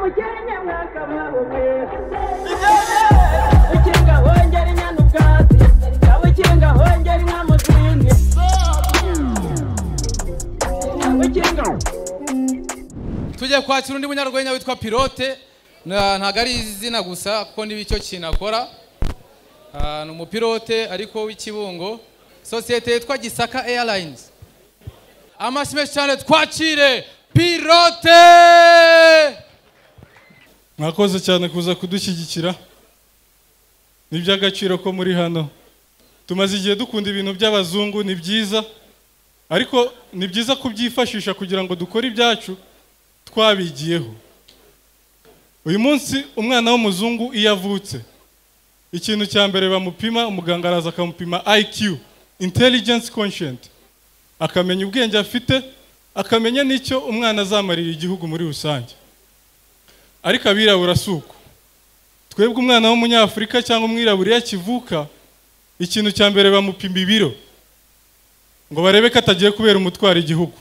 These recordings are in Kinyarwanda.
Kabukenya mwakabawe Ukinga hongera inyana ubwatsi Kabukinga hongera inka mu zindi Kabukinga Tujye kwakira undi munyarwenya witwa Pilote ntago ari izina gusa kuko n'ibicyo kinakora ni umupilote ariko w'ikibungo societe yitwa Gisaka Airlines amashime cyane twakire Pilote mwakoze cyane kuza kudushyigikira n'iby'agaciro ko muri hano tumaze igihe dukunda ibintu by'abazungu ni byiza ariko ni byiza kubyifashisha kugira ngo dukore ibyacu twabigiyeho uyu munsi umwana w'umuzungu iyo avutse ikintu cya mbere bamupima umuganga araza akamupima IQ intelligence quotient akamenya ubwenge afite akamenya n'icyo umwana azamarira igihugu muri rusange ariko abirabura suko twebwe umwana w'umunyafrika cyangwa umwirabura yakivuka ikintu cya mbere bamupima ibiro ngo barebe ko atagiye kubera umutwara igihugu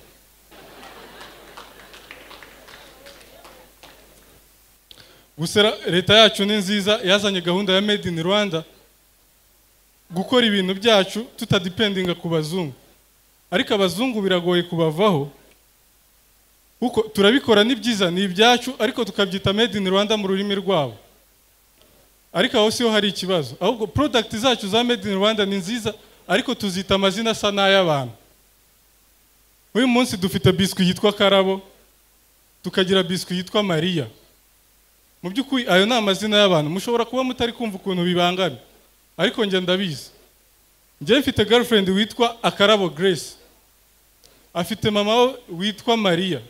gusa leta yacu ni nziza yazanye gahunda ya Made in Rwanda gukora ibintu byacu tutadependinga ku bazungu ariko abazungu biragoye kubavaho kuko turabikora ni byiza ni ibyacu ariko tukabyita Made in Rwanda mu rurimi rwabo ariko aho siho hari ikibazo ahubwo product zacu za Made in Rwanda ni nziza ariko tuzita amazina asa n'ay'abantu uyu munsi dufite biscuit yitwa Karabo tukagira biscuit yitwa Maria mu by'ukuri ayo ni amazina y'abantu mushobora kuba mutari kumva ukuntu bibangana ariko njye ndabizi njye mfite girlfriend witwa Akarabo Grace afite mama witwa Maria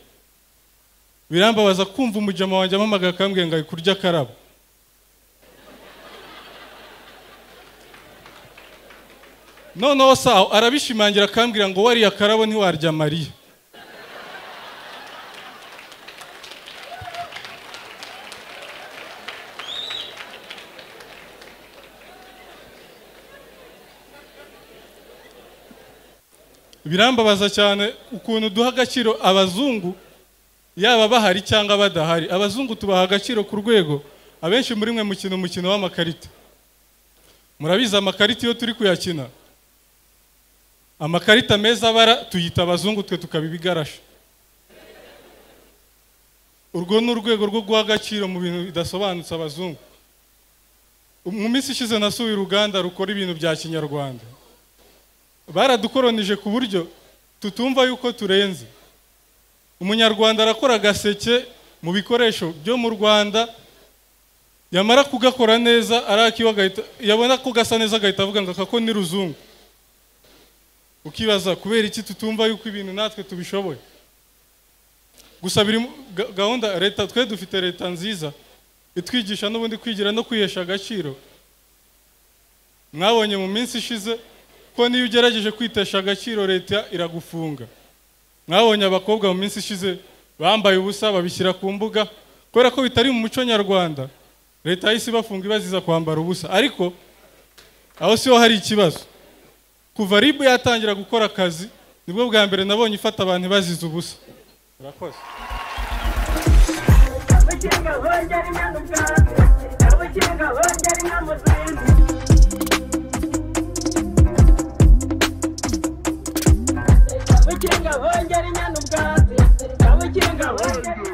birambabaza kumva umujama wanjye amamaga akambwiye ngo kurya Akarabo noneho saho arabishimangira akambwira ngo wari Akarabo ntiwarya Maria birambabaza cyane ukuntu duha agaciro abazungu yaba bahari cyangwa badahari abazungu tubaha agaciro ku rwego abenshi muri mwe umukino w'amakarita murabiza amakarita iyo turi kuyakina amakarita meza bara tuyita abazungu twe tukabibigarasha urwo ni urwego rwo guha agaciro mu bintu bidasobanutse abazungu mu minsi ishize nasuye uruganda rukora ibintu bya kinyarwanda baradukoronije ku buryo tutumva yuko turenze umunyarwanda arakora agaseke mu bikoresho byo mu Rwanda yamara kugakora neza arakiwa agahita yabona ko gasa neza agahita avuga ngo kako ni ruzungu ukibaza kubera iki tutumva yuko ibintu natwe tubishoboye gusa biri gahunda leta twe dufite leta nziza itwigisha n'ubundi kwigira no kwihesha agaciro mwabonye mu minsi ishize ko niyo ugerageje kwitesha agaciro leta iragufunga mwabonye abakobwa mu minsi ishize bambaye ubusa babishyira ku mbuga kubera ko bitari mu muco nyarwanda leta yahise bafunga ibaziza kwambara ubusa ariko aho siho hari ikibazo kuva RIB yatangira gukora akazi nibwo bwa mbere nabonye ifata abantu bazize ubusa urakoze Kabukinga hongera inyana ubwatsi Kabukinga hongera